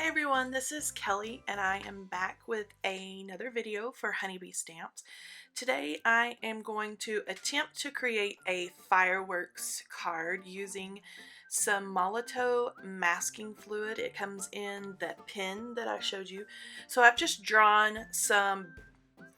Hi everyone, this is Kelly and I am back with another video for honeybee stamps. Today I am going to attempt to create a fireworks card using some Molotow masking fluid. It comes in that pin that I showed you. So I've just drawn some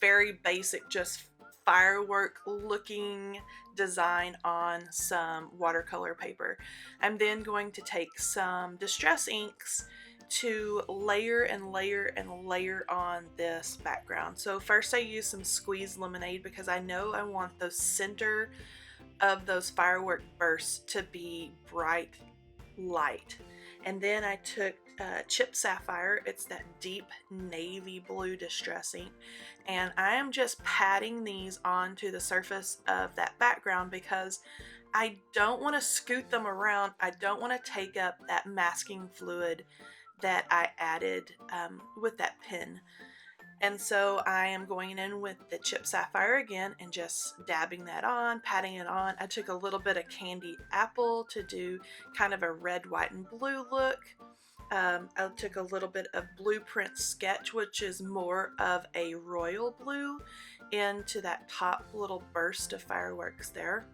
very basic, just firework looking design on some watercolor paper. I'm then going to take some distress inks to layer and layer and layer on this background. So first I use some squeezed lemonade because I know I want the center of those firework bursts to be bright light. And then I took Chip Sapphire, it's that deep navy blue distress ink, and I am just patting these onto the surface of that background because I don't want to scoot them around. I don't want to take up that masking fluid that I added with that pen. And so I am going in with the Chip Sapphire again and just dabbing that on, patting it on. I took a little bit of candied apple to do kind of a red, white, and blue look. I took a little bit of Blueprint Sketch, which is more of a royal blue, into that top little burst of fireworks there.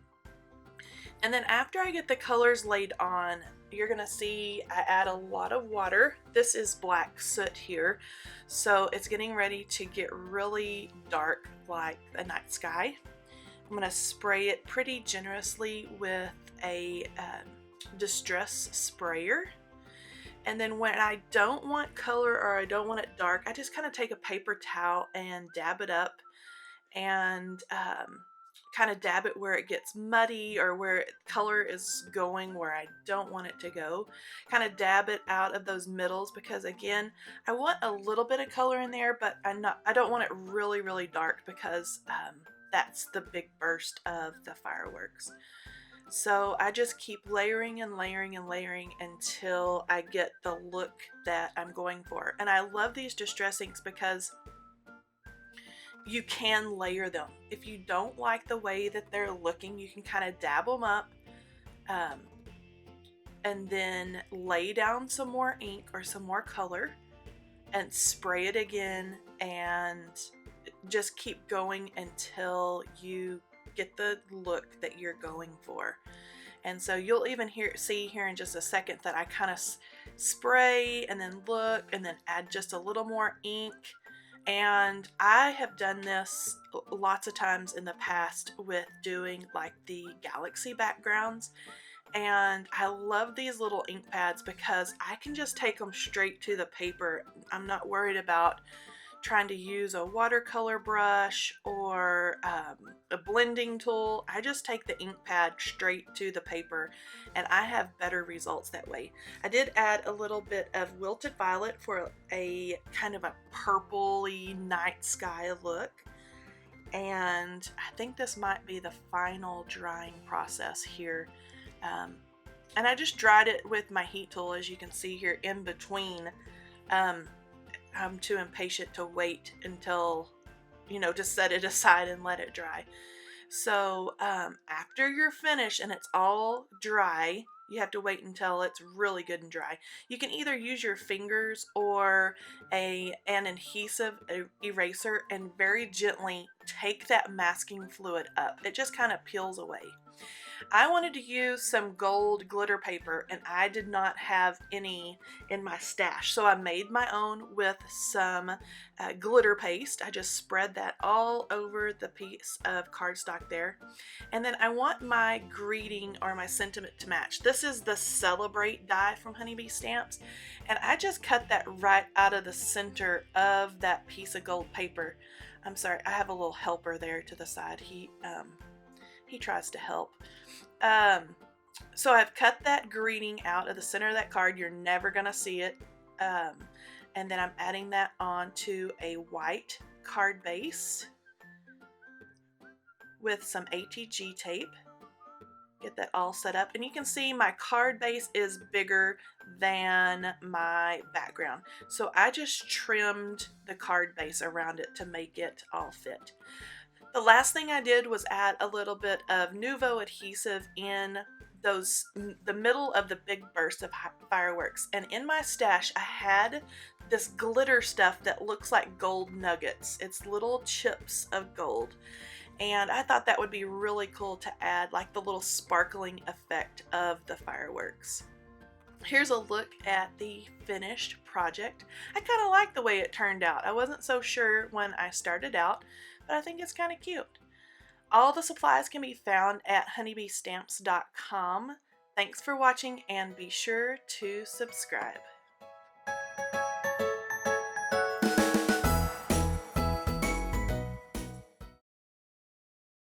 And then after I get the colors laid on, you're gonna see I add a lot of water. This is black soot here, so it's getting ready to get really dark like the night sky. I'm gonna spray it pretty generously with a distress sprayer. And then when I don't want color or I don't want it dark, I just kind of take a paper towel and dab it up and kind of dab it where it gets muddy or where color is going where I don't want it to go. Kind of dab it out of those middles because again, I want a little bit of color in there, but I don't want it really, really dark because that's the big burst of the fireworks. So I just keep layering and layering and layering until I get the look that I'm going for. And I love these distress inks because you can layer them. If you don't like the way that they're looking, you can kind of dab them up and then lay down some more ink or some more color and spray it again and just keep going until you get the look that you're going for. And so you'll even see here in just a second that I kind of spray and then look and then add just a little more ink. And I have done this lots of times in the past with doing like the galaxy backgrounds. And I love these little ink pads because I can just take them straight to the paper. I'm not worried about trying to use a watercolor brush or a blending tool. I just take the ink pad straight to the paper and I have better results that way. I did add a little bit of wilted violet for a kind of a purpley night sky look. And I think this might be the final drying process here. And I just dried it with my heat tool, as you can see here in between. I'm too impatient to wait until, just set it aside and let it dry. So after you're finished and it's all dry, you have to wait until it's really good and dry. You can either use your fingers or an adhesive eraser and very gently take that masking fluid up. It just kind of peels away. I wanted to use some gold glitter paper and I did not have any in my stash, so I made my own with some glitter paste. I just spread that all over the piece of cardstock there. And then I want my greeting or my sentiment to match. This is the Celebrate die from Honeybee Stamps, and I just cut that right out of the center of that piece of gold paper. I'm sorry, I have a little helper there to the side. He tries to help. So I've cut that greeting out of the center of that card. You're never gonna see it. And then I'm adding that onto a white card base with some ATG tape. Get that all set up, and you can see my card base is bigger than my background. So I just trimmed the card base around it to make it all fit. The last thing I did was add a little bit of Nuvo adhesive in the middle of the big burst of fireworks. And in my stash, I had this glitter stuff that looks like gold nuggets. It's little chips of gold. And I thought that would be really cool to add, like the little sparkling effect of the fireworks. Here's a look at the finished project. I kind of like the way it turned out. I wasn't so sure when I started out, but I think it's kind of cute. All the supplies can be found at honeybeestamps.com. Thanks for watching, and be sure to subscribe.